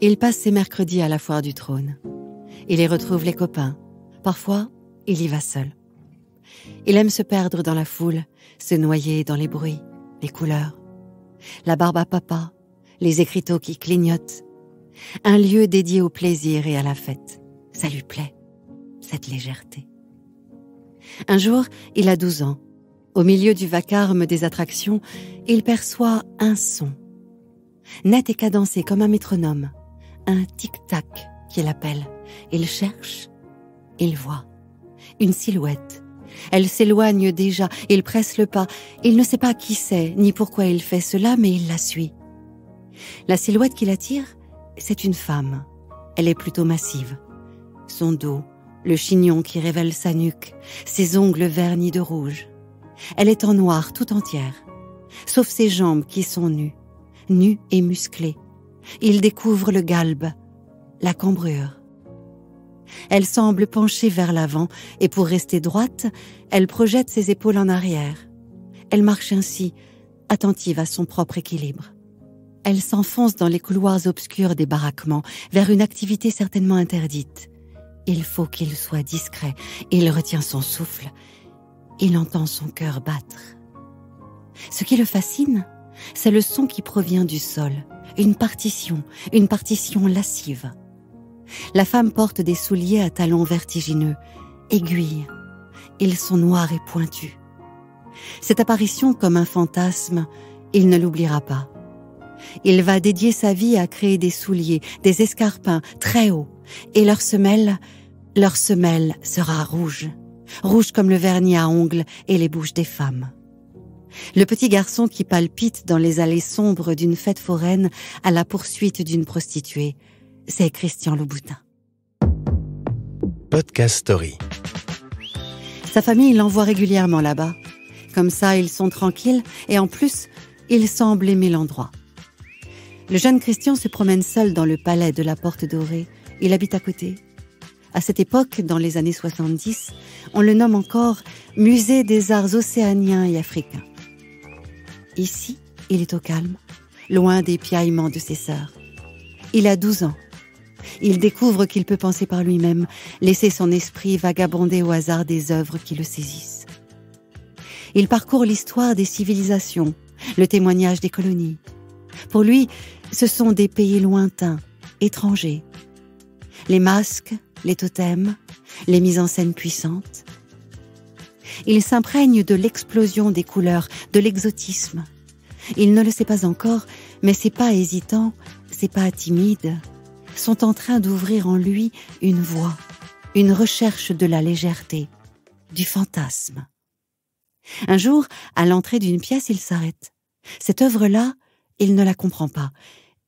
Il passe ses mercredis à la foire du trône. Il y retrouve les copains. Parfois, il y va seul. Il aime se perdre dans la foule, se noyer dans les bruits, les couleurs. La barbe à papa, les écriteaux qui clignotent. Un lieu dédié au plaisir et à la fête. Ça lui plaît, cette légèreté. Un jour, il a 12 ans. Au milieu du vacarme des attractions, il perçoit un son. Net et cadencé comme un métronome. Un tic-tac qui l'appelle. Il cherche, il voit. Une silhouette. Elle s'éloigne déjà, il presse le pas. Il ne sait pas qui c'est, ni pourquoi il fait cela, mais il la suit. La silhouette qui l'attire, c'est une femme. Elle est plutôt massive. Son dos, le chignon qui révèle sa nuque, ses ongles vernis de rouge. Elle est en noir tout entière, sauf ses jambes qui sont nues et musclées. Il découvre le galbe, la cambrure. Elle semble pencher vers l'avant et pour rester droite, elle projette ses épaules en arrière. Elle marche ainsi, attentive à son propre équilibre. Elle s'enfonce dans les couloirs obscurs des baraquements, vers une activité certainement interdite. Il faut qu'il soit discret. Il retient son souffle. Il entend son cœur battre. Ce qui le fascine, c'est le son qui provient du sol. Une partition lascive. La femme porte des souliers à talons vertigineux, aiguilles. Ils sont noirs et pointus. Cette apparition comme un fantasme, il ne l'oubliera pas. Il va dédier sa vie à créer des souliers, des escarpins très hauts, et leur semelle sera rouge comme le vernis à ongles et les bouches des femmes. Le petit garçon qui palpite dans les allées sombres d'une fête foraine à la poursuite d'une prostituée, c'est Christian Louboutin. Podcast Story. Sa famille l'envoie régulièrement là-bas. Comme ça, ils sont tranquilles et en plus, il semble aimer l'endroit. Le jeune Christian se promène seul dans le palais de la Porte Dorée. Il habite à côté. À cette époque, dans les années 70, on le nomme encore Musée des arts océaniens et africains. Ici, il est au calme, loin des piaillements de ses sœurs. Il a 12 ans. Il découvre qu'il peut penser par lui-même, laisser son esprit vagabonder au hasard des œuvres qui le saisissent. Il parcourt l'histoire des civilisations, le témoignage des colonies. Pour lui, ce sont des pays lointains, étrangers. Les masques, les totems, les mises en scène puissantes. Il s'imprègne de l'explosion des couleurs, de l'exotisme. Il ne le sait pas encore, mais ses pas hésitants, ses pas timides, sont en train d'ouvrir en lui une voie, une recherche de la légèreté, du fantasme. Un jour, à l'entrée d'une pièce, il s'arrête. Cette œuvre-là, il ne la comprend pas.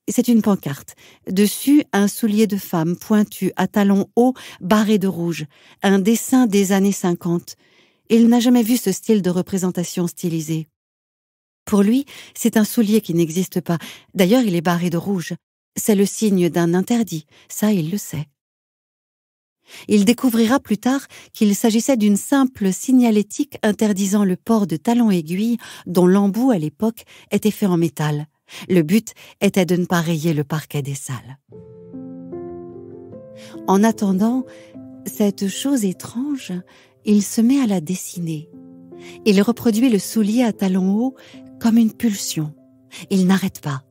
C'est une pancarte. Dessus, un soulier de femme pointu, à talons hauts, barré de rouge. Un dessin des années 50. Il n'a jamais vu ce style de représentation stylisée. Pour lui, c'est un soulier qui n'existe pas. D'ailleurs, il est barré de rouge. C'est le signe d'un interdit. Ça, il le sait. Il découvrira plus tard qu'il s'agissait d'une simple signalétique interdisant le port de talons aiguilles dont l'embout, à l'époque, était fait en métal. Le but était de ne pas rayer le parquet des salles. En attendant, cette chose étrange, il se met à la dessiner. Il reproduit le soulier à talons hauts comme une pulsion. Il n'arrête pas.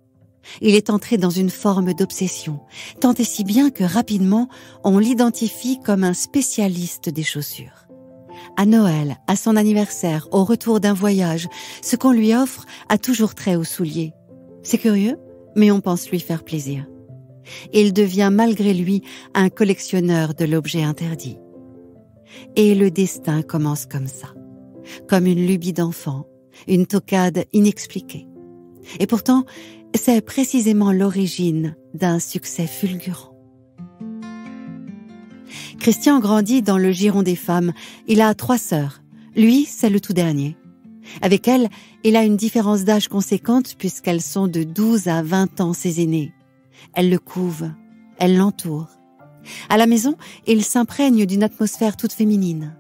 Il est entré dans une forme d'obsession, tant et si bien que rapidement, on l'identifie comme un spécialiste des chaussures. À Noël, à son anniversaire, au retour d'un voyage, ce qu'on lui offre a toujours trait aux souliers. C'est curieux, mais on pense lui faire plaisir. Il devient malgré lui un collectionneur de l'objet interdit. Et le destin commence comme ça, comme une lubie d'enfant, une toquade inexpliquée. Et pourtant, c'est précisément l'origine d'un succès fulgurant. Christian grandit dans le giron des femmes. Il a 3 sœurs. Lui, c'est le tout dernier. Avec elle, il a une différence d'âge conséquente puisqu'elles sont de 12 à 20 ans ses aînées. Elle le couve, elle l'entoure. À la maison, il s'imprègne d'une atmosphère toute féminine.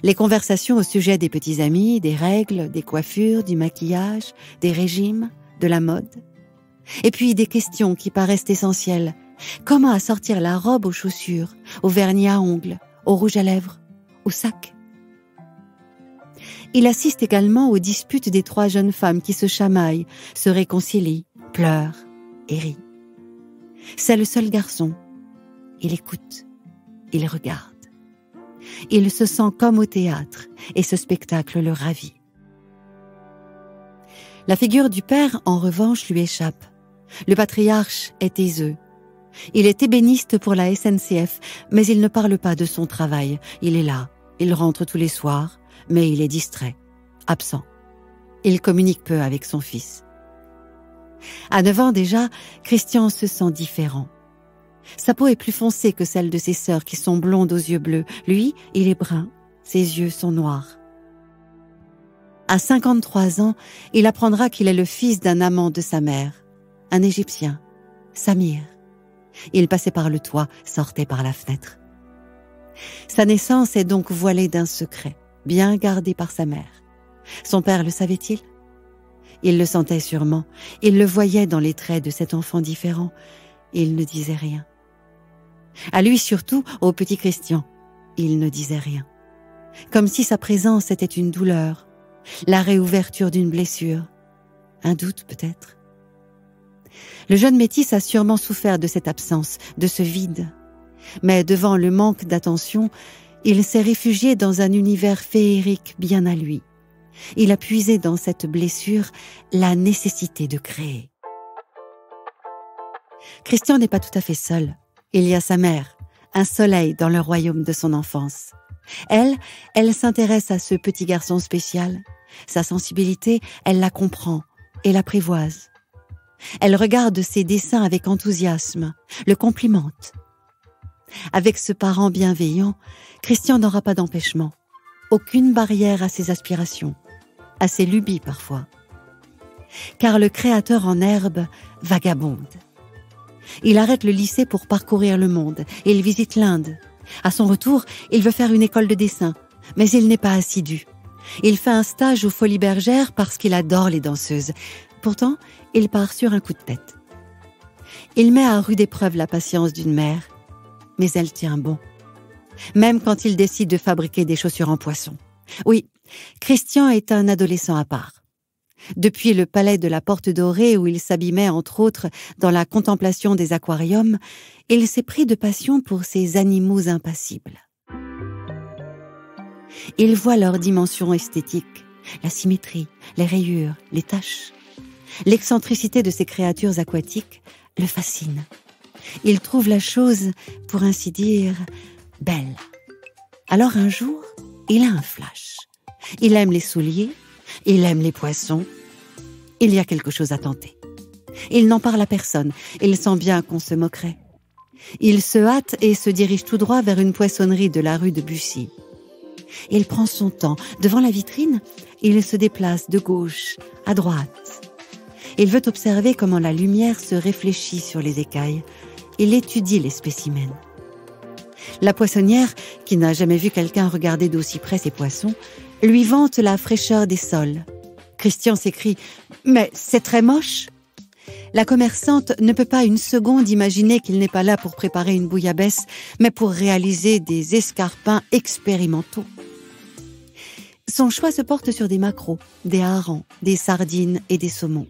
Les conversations au sujet des petits amis, des règles, des coiffures, du maquillage, des régimes, de la mode. Et puis des questions qui paraissent essentielles. Comment assortir la robe aux chaussures, au vernis à ongles, au rouge à lèvres, au sac? Il assiste également aux disputes des 3 jeunes femmes qui se chamaillent, se réconcilient, pleurent et rient. C'est le seul garçon. Il écoute, il regarde. Il se sent comme au théâtre et ce spectacle le ravit. La figure du père, en revanche, lui échappe. Le patriarche est taiseux. Il est ébéniste pour la SNCF, mais il ne parle pas de son travail. Il est là, il rentre tous les soirs, mais il est distrait, absent. Il communique peu avec son fils. À 9 ans déjà, Christian se sent différent. Sa peau est plus foncée que celle de ses sœurs qui sont blondes aux yeux bleus. Lui, il est brun, ses yeux sont noirs. À 53 ans, il apprendra qu'il est le fils d'un amant de sa mère, un Égyptien, Samir. Il passait par le toit, sortait par la fenêtre. Sa naissance est donc voilée d'un secret, bien gardé par sa mère. Son père le savait-il? Il le sentait sûrement, il le voyait dans les traits de cet enfant différent. Il ne disait rien. À lui surtout, au petit Christian, il ne disait rien. Comme si sa présence était une douleur, la réouverture d'une blessure, un doute peut-être. Le jeune métis a sûrement souffert de cette absence, de ce vide. Mais devant le manque d'attention, il s'est réfugié dans un univers féerique bien à lui. Il a puisé dans cette blessure la nécessité de créer. Christian n'est pas tout à fait seul. Il y a sa mère, un soleil dans le royaume de son enfance. Elle s'intéresse à ce petit garçon spécial. Sa sensibilité, elle la comprend et l'apprivoise. Elle regarde ses dessins avec enthousiasme, le complimente. Avec ce parent bienveillant, Christian n'aura pas d'empêchement, aucune barrière à ses aspirations, à ses lubies parfois. Car le créateur en herbe vagabonde. Il arrête le lycée pour parcourir le monde et il visite l'Inde. À son retour, il veut faire une école de dessin, mais il n'est pas assidu. Il fait un stage aux Folies Bergères parce qu'il adore les danseuses. Pourtant, il part sur un coup de tête. Il met à rude épreuve la patience d'une mère, mais elle tient bon. Même quand il décide de fabriquer des chaussures en poisson. Oui, Christian est un adolescent à part. Depuis le palais de la Porte Dorée où il s'abîmait entre autres dans la contemplation des aquariums, il s'est pris de passion pour ces animaux impassibles. Il voit leur dimension esthétique, la symétrie, les rayures, les taches. L'excentricité de ces créatures aquatiques le fascine. Il trouve la chose, pour ainsi dire, belle. Alors un jour, il a un flash. Il aime les souliers, il aime les poissons. Il y a quelque chose à tenter. Il n'en parle à personne, il sent bien qu'on se moquerait. Il se hâte et se dirige tout droit vers une poissonnerie de la rue de Bussy. Il prend son temps. Devant la vitrine, il se déplace de gauche à droite. Il veut observer comment la lumière se réfléchit sur les écailles. Il étudie les spécimens. La poissonnière, qui n'a jamais vu quelqu'un regarder d'aussi près ses poissons, lui vante la fraîcheur des sols. Christian s'écrie « Mais c'est très moche !» La commerçante ne peut pas une seconde imaginer qu'il n'est pas là pour préparer une bouillabaisse, mais pour réaliser des escarpins expérimentaux. Son choix se porte sur des maquereaux, des harengs, des sardines et des saumons.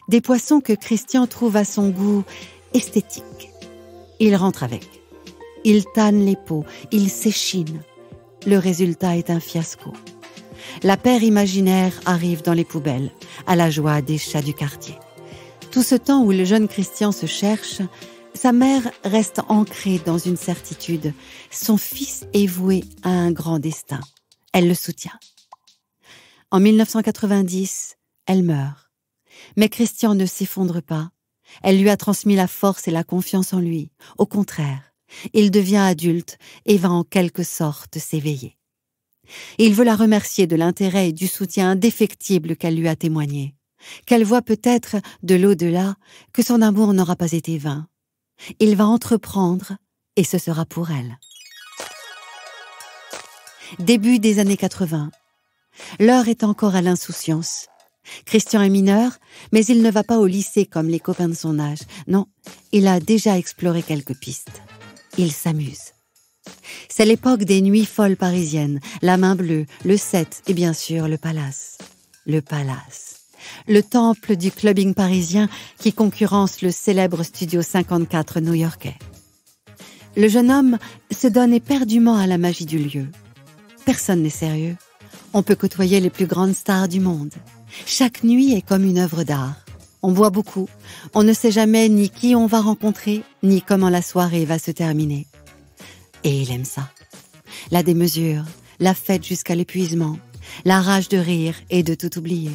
Des poissons que Christian trouve à son goût esthétique. Il rentre avec. Il tanne les peaux, il s'échine. Le résultat est un fiasco. La paire imaginaire arrive dans les poubelles, à la joie des chats du quartier. Tout ce temps où le jeune Christian se cherche, sa mère reste ancrée dans une certitude. Son fils est voué à un grand destin. Elle le soutient. En 1990, elle meurt. Mais Christian ne s'effondre pas. Elle lui a transmis la force et la confiance en lui. Au contraire, il devient adulte et va en quelque sorte s'éveiller. Il veut la remercier de l'intérêt et du soutien indéfectible qu'elle lui a témoigné. Qu'elle voit peut-être de l'au-delà que son amour n'aura pas été vain. Il va entreprendre et ce sera pour elle. Début des années 80. L'heure est encore à l'insouciance. Christian est mineur, mais il ne va pas au lycée comme les copains de son âge. Non, il a déjà exploré quelques pistes. Il s'amuse. C'est l'époque des nuits folles parisiennes, la Main Bleue, le 7 et bien sûr le Palace. Le Palace. Le temple du clubbing parisien qui concurrence le célèbre Studio 54 new-yorkais. Le jeune homme se donne éperdument à la magie du lieu. Personne n'est sérieux. On peut côtoyer les plus grandes stars du monde. Chaque nuit est comme une œuvre d'art. On boit beaucoup. On ne sait jamais ni qui on va rencontrer, ni comment la soirée va se terminer. Et il aime ça. La démesure, la fête jusqu'à l'épuisement, la rage de rire et de tout oublier.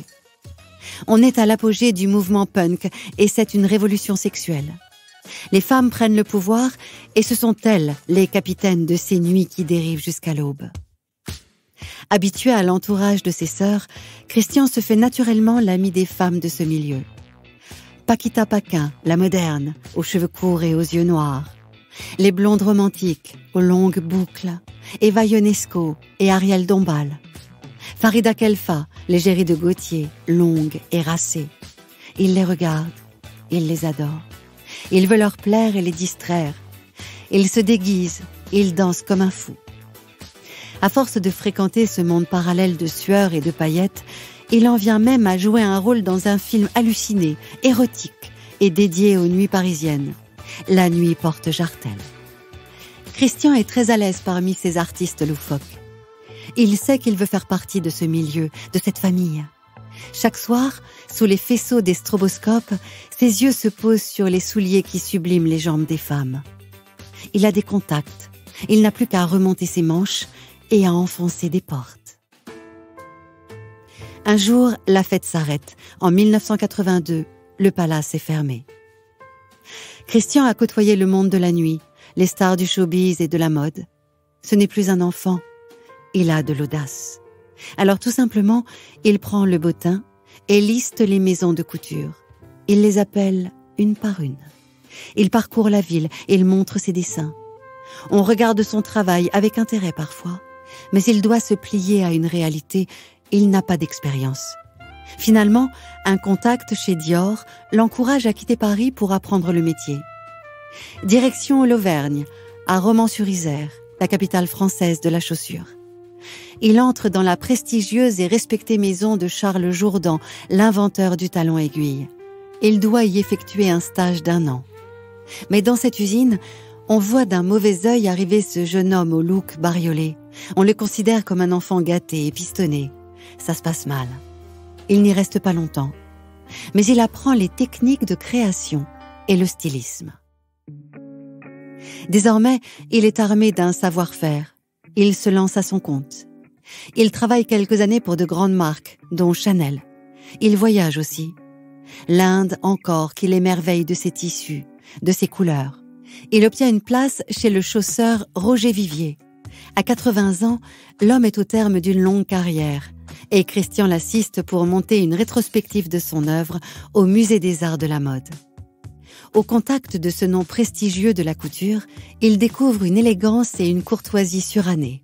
On est à l'apogée du mouvement punk et c'est une révolution sexuelle. Les femmes prennent le pouvoir et ce sont elles les capitaines de ces nuits qui dérivent jusqu'à l'aube. Habitué à l'entourage de ses sœurs, Christian se fait naturellement l'ami des femmes de ce milieu. Paquita Paquin, la moderne, aux cheveux courts et aux yeux noirs. Les blondes romantiques, aux longues boucles. Eva Ionesco et Ariel Dombal. Farida Kelfa, l'égérie de Gautier, longue et racée. Il les regarde, il les adore. Il veut leur plaire et les distraire. Il se déguise, il danse comme un fou. À force de fréquenter ce monde parallèle de sueur et de paillettes, il en vient même à jouer un rôle dans un film halluciné, érotique et dédié aux nuits parisiennes. La nuit porte jartelle. Christian est très à l'aise parmi ces artistes loufoques. Il sait qu'il veut faire partie de ce milieu, de cette famille. Chaque soir, sous les faisceaux des stroboscopes, ses yeux se posent sur les souliers qui subliment les jambes des femmes. Il a des contacts. Il n'a plus qu'à remonter ses manches et à enfoncer des portes. Un jour, la fête s'arrête. En 1982, le Palace est fermé. Christian a côtoyé le monde de la nuit, les stars du showbiz et de la mode. Ce n'est plus un enfant. Il a de l'audace. Alors tout simplement, il prend le bottin et liste les maisons de couture. Il les appelle une par une. Il parcourt la ville, il montre ses dessins. On regarde son travail avec intérêt parfois, mais il doit se plier à une réalité, il n'a pas d'expérience. Finalement, un contact chez Dior l'encourage à quitter Paris pour apprendre le métier. Direction l'Auvergne, à Romans-sur-Isère, la capitale française de la chaussure. Il entre dans la prestigieuse et respectée maison de Charles Jourdan, l'inventeur du talon aiguille. Il doit y effectuer un stage d'1 an. Mais dans cette usine, on voit d'un mauvais œil arriver ce jeune homme au look bariolé. On le considère comme un enfant gâté et pistonné. Ça se passe mal. Il n'y reste pas longtemps. Mais il apprend les techniques de création et le stylisme. Désormais, il est armé d'un savoir-faire. Il se lance à son compte. Il travaille quelques années pour de grandes marques, dont Chanel. Il voyage aussi. L'Inde encore qu'il émerveille de ses tissus, de ses couleurs. Il obtient une place chez le chausseur Roger Vivier. À 80 ans, l'homme est au terme d'une longue carrière et Christian l'assiste pour monter une rétrospective de son œuvre au Musée des Arts de la Mode. Au contact de ce nom prestigieux de la couture, il découvre une élégance et une courtoisie surannée.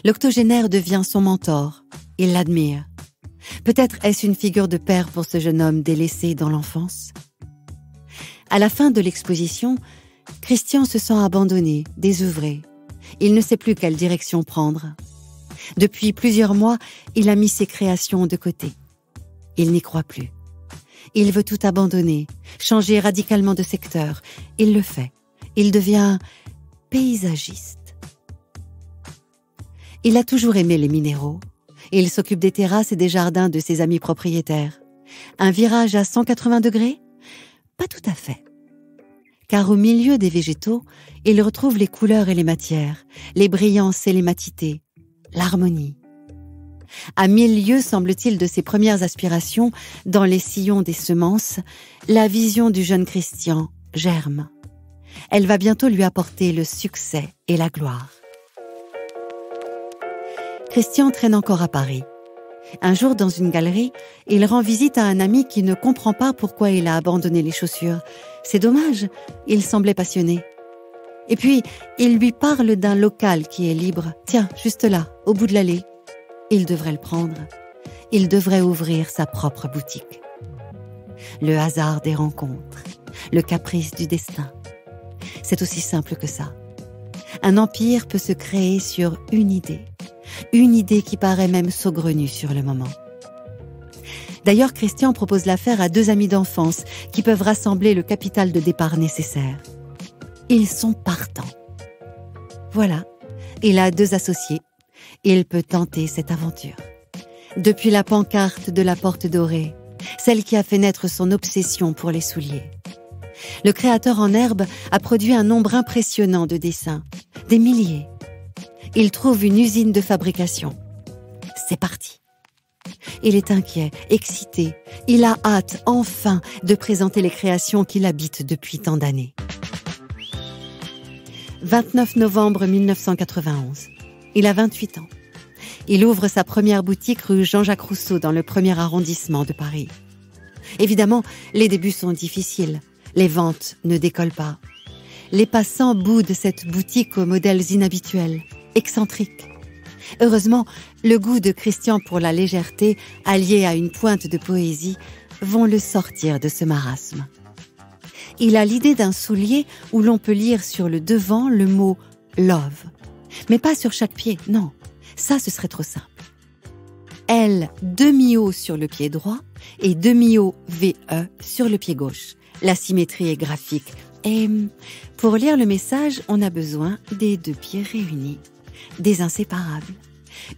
L'octogénaire devient son mentor. Il l'admire. Peut-être est-ce une figure de père pour ce jeune homme délaissé dans l'enfance. À la fin de l'exposition, Christian se sent abandonné, désœuvré. Il ne sait plus quelle direction prendre. Depuis plusieurs mois, il a mis ses créations de côté. Il n'y croit plus. Il veut tout abandonner, changer radicalement de secteur. Il le fait. Il devient paysagiste. Il a toujours aimé les minéraux. Il s'occupe des terrasses et des jardins de ses amis propriétaires. Un virage à 180 degrés ? Pas tout à fait. Car au milieu des végétaux, il retrouve les couleurs et les matières, les brillances et les matités, l'harmonie. À 1000 lieues, semble-t-il, de ses premières aspirations, dans les sillons des semences, la vision du jeune Christian germe. Elle va bientôt lui apporter le succès et la gloire. Christian traîne encore à Paris. Un jour, dans une galerie, il rend visite à un ami qui ne comprend pas pourquoi il a abandonné les chaussures. C'est dommage, il semblait passionné. Et puis, il lui parle d'un local qui est libre. Tiens, juste là, au bout de l'allée. Il devrait le prendre. il devrait ouvrir sa propre boutique. Le hasard des rencontres, le caprice du destin. C'est aussi simple que ça. Un empire peut se créer sur une idée qui paraît même saugrenue sur le moment. D'ailleurs, Christian propose l'affaire à 2 amis d'enfance qui peuvent rassembler le capital de départ nécessaire. Ils sont partants. Voilà, il a 2 associés. Il peut tenter cette aventure. Depuis la pancarte de la Porte Dorée, celle qui a fait naître son obsession pour les souliers. Le créateur en herbe a produit un nombre impressionnant de dessins, des milliers. Il trouve une usine de fabrication. C'est parti. Il est inquiet, excité. Il a hâte, enfin, de présenter les créations qu'il habite depuis tant d'années. 29 novembre 1991. Il a 28 ans. Il ouvre sa première boutique rue Jean-Jacques Rousseau dans le 1er arrondissement de Paris. Évidemment, les débuts sont difficiles. Les ventes ne décollent pas. Les passants boudent cette boutique aux modèles inhabituels, excentriques. Heureusement, le goût de Christian pour la légèreté, allié à une pointe de poésie, vont le sortir de ce marasme. Il a l'idée d'un soulier où l'on peut lire sur le devant le mot « love ». Mais pas sur chaque pied, non. Ça, ce serait trop simple. L demi-haut sur le pied droit et demi-haut VE sur le pied gauche. La symétrie est graphique. Et pour lire le message, on a besoin des 2 pieds réunis, des inséparables.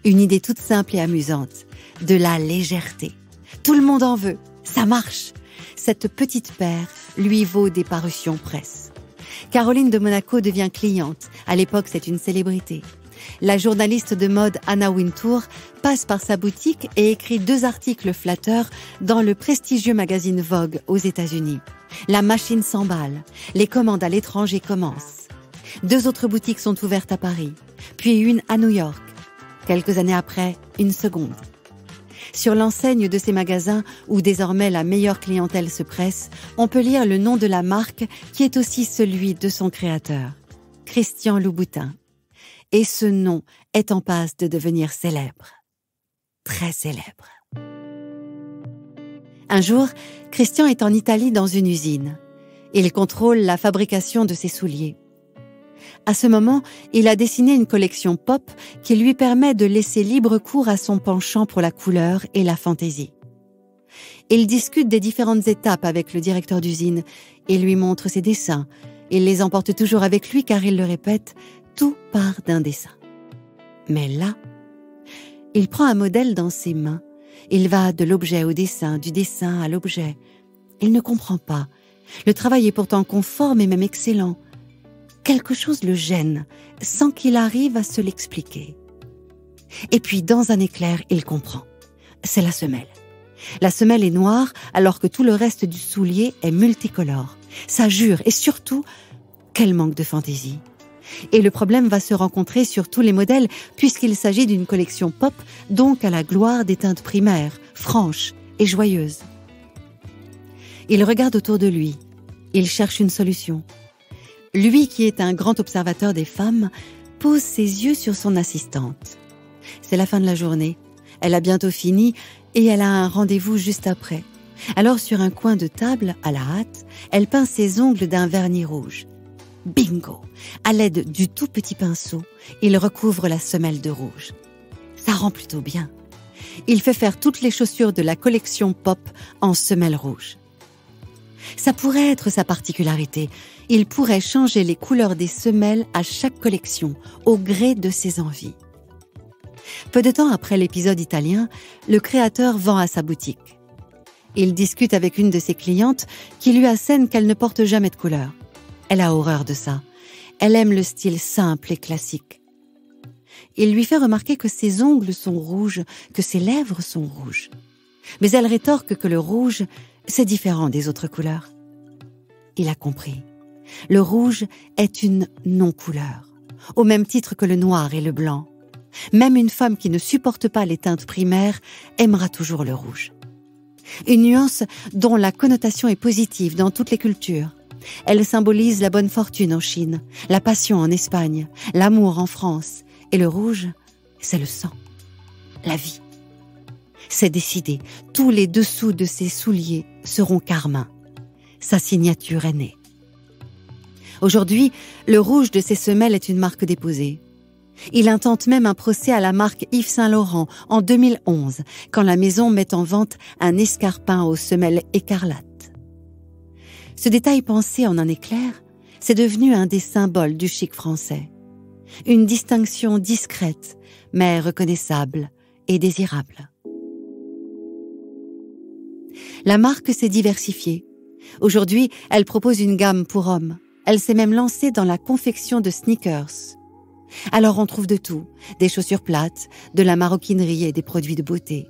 Une idée toute simple et amusante, de la légèreté. Tout le monde en veut, ça marche. Cette petite paire lui vaut des parutions presse. Caroline de Monaco devient cliente. À l'époque, c'est une célébrité. La journaliste de mode Anna Wintour passe par sa boutique et écrit 2 articles flatteurs dans le prestigieux magazine Vogue aux États-Unis. La machine s'emballe, les commandes à l'étranger commencent. 2 autres boutiques sont ouvertes à Paris, puis une à New York. Quelques années après, une seconde. Sur l'enseigne de ces magasins, où désormais la meilleure clientèle se presse, on peut lire le nom de la marque qui est aussi celui de son créateur, Christian Louboutin. Et ce nom est en passe de devenir célèbre. Très célèbre. Un jour, Christian est en Italie dans une usine. Il contrôle la fabrication de ses souliers. À ce moment, il a dessiné une collection pop qui lui permet de laisser libre cours à son penchant pour la couleur et la fantaisie. Il discute des différentes étapes avec le directeur d'usine et lui montre ses dessins. Il les emporte toujours avec lui car il le répète, tout part d'un dessin. Mais là, il prend un modèle dans ses mains. Il va de l'objet au dessin, du dessin à l'objet. Il ne comprend pas. Le travail est pourtant conforme et même excellent. Quelque chose le gêne, sans qu'il arrive à se l'expliquer. Et puis, dans un éclair, il comprend. C'est la semelle. La semelle est noire, alors que tout le reste du soulier est multicolore. Ça jure, et surtout, quel manque de fantaisie. Et le problème va se rencontrer sur tous les modèles, puisqu'il s'agit d'une collection pop, donc à la gloire des teintes primaires, franches et joyeuses. Il regarde autour de lui. Il cherche une solution. Lui, qui est un grand observateur des femmes, pose ses yeux sur son assistante. C'est la fin de la journée. Elle a bientôt fini et elle a un rendez-vous juste après. Alors, sur un coin de table, à la hâte, elle peint ses ongles d'un vernis rouge. Bingo! À l'aide du tout petit pinceau, il recouvre la semelle de rouge. Ça rend plutôt bien. Il fait faire toutes les chaussures de la collection pop en semelle rouge. Ça pourrait être sa particularité. Il pourrait changer les couleurs des semelles à chaque collection, au gré de ses envies. Peu de temps après l'épisode italien, le créateur vend à sa boutique. Il discute avec une de ses clientes qui lui assène qu'elle ne porte jamais de couleur. Elle a horreur de ça. Elle aime le style simple et classique. Il lui fait remarquer que ses ongles sont rouges, que ses lèvres sont rouges. Mais elle rétorque que le rouge, c'est différent des autres couleurs. Il a compris. Le rouge est une non-couleur, au même titre que le noir et le blanc. Même une femme qui ne supporte pas les teintes primaires aimera toujours le rouge. Une nuance dont la connotation est positive dans toutes les cultures. Elle symbolise la bonne fortune en Chine, la passion en Espagne, l'amour en France. Et le rouge, c'est le sang, la vie. C'est décidé, tous les dessous de ses souliers seront carmin. Sa signature est née. Aujourd'hui, le rouge de ses semelles est une marque déposée. Il intente même un procès à la marque Yves Saint Laurent en 2011, quand la maison met en vente un escarpin aux semelles écarlates. Ce détail pensé en un éclair, c'est devenu un des symboles du chic français. Une distinction discrète, mais reconnaissable et désirable. La marque s'est diversifiée. Aujourd'hui, elle propose une gamme pour hommes. Elle s'est même lancée dans la confection de sneakers. Alors on trouve de tout, des chaussures plates, de la maroquinerie et des produits de beauté.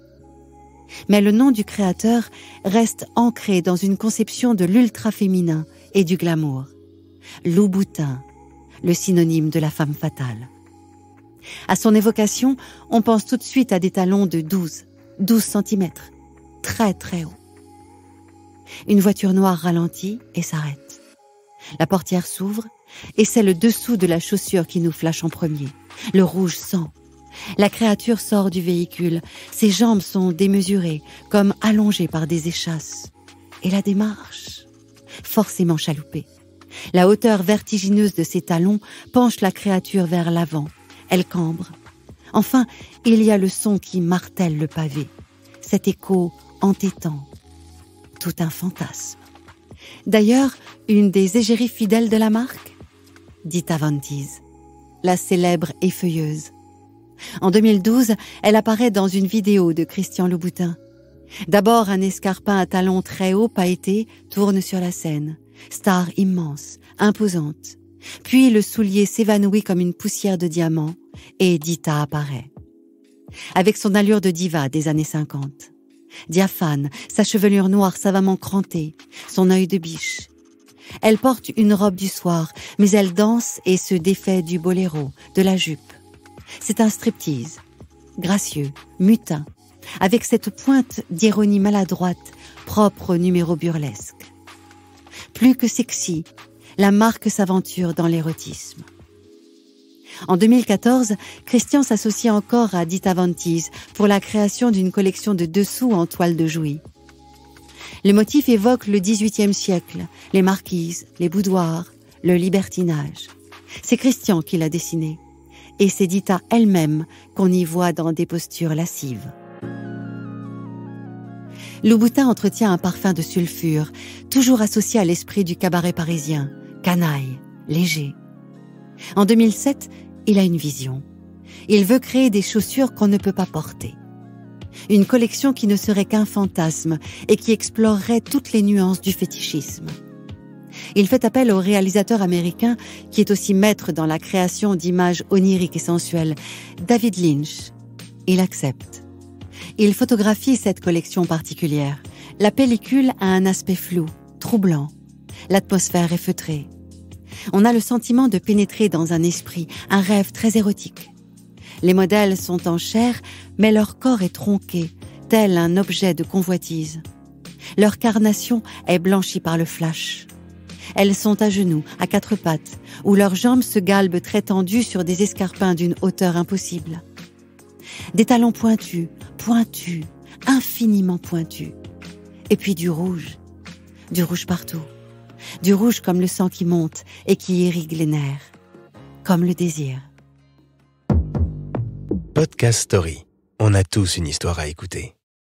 Mais le nom du créateur reste ancré dans une conception de l'ultra-féminin et du glamour. Louboutin, le synonyme de la femme fatale. À son évocation, on pense tout de suite à des talons de 12 cm, très très hauts. Une voiture noire ralentit et s'arrête. La portière s'ouvre et c'est le dessous de la chaussure qui nous flash en premier. Le rouge sang. La créature sort du véhicule. Ses jambes sont démesurées, comme allongées par des échasses. Et la démarche, forcément chaloupée. La hauteur vertigineuse de ses talons penche la créature vers l'avant. Elle cambre. Enfin, il y a le son qui martèle le pavé. Cet écho entêtant. Tout un fantasme. D'ailleurs, une des égéries fidèles de la marque, Dita Von Teese, la célèbre effeuilleuse. En 2012, elle apparaît dans une vidéo de Christian Louboutin. D'abord, un escarpin à talons très hauts pailletés tourne sur la scène. Star immense, imposante. Puis le soulier s'évanouit comme une poussière de diamants et Dita apparaît. Avec son allure de diva des années 50. Diaphane, sa chevelure noire savamment crantée, son œil de biche. Elle porte une robe du soir, mais elle danse et se défait du boléro, de la jupe. C'est un striptease, gracieux, mutin, avec cette pointe d'ironie maladroite, propre au numéro burlesque. Plus que sexy, la marque s'aventure dans l'érotisme. En 2014, Christian s'associe encore à Dita Von Teese pour la création d'une collection de dessous en toile de Jouy. Le motif évoque le XVIIIe siècle, les marquises, les boudoirs, le libertinage. C'est Christian qui l'a dessiné. Et c'est Dita elle-même qu'on y voit dans des postures lascives. Louboutin entretient un parfum de sulfure, toujours associé à l'esprit du cabaret parisien, canaille, léger. En 2007, il a une vision. Il veut créer des chaussures qu'on ne peut pas porter. Une collection qui ne serait qu'un fantasme et qui explorerait toutes les nuances du fétichisme. Il fait appel au réalisateur américain qui est aussi maître dans la création d'images oniriques et sensuelles, David Lynch. Il accepte. Il photographie cette collection particulière. La pellicule a un aspect flou, troublant. L'atmosphère est feutrée. On a le sentiment de pénétrer dans un esprit, un rêve très érotique. Les modèles sont en chair, mais leur corps est tronqué, tel un objet de convoitise. Leur carnation est blanchie par le flash. Elles sont à genoux, à quatre pattes, où leurs jambes se galbent très tendues sur des escarpins d'une hauteur impossible. Des talons pointus, infiniment pointus. Et puis du rouge partout. Du rouge comme le sang qui monte et qui irrigue les nerfs. Comme le désir. Podcast Story. On a tous une histoire à écouter.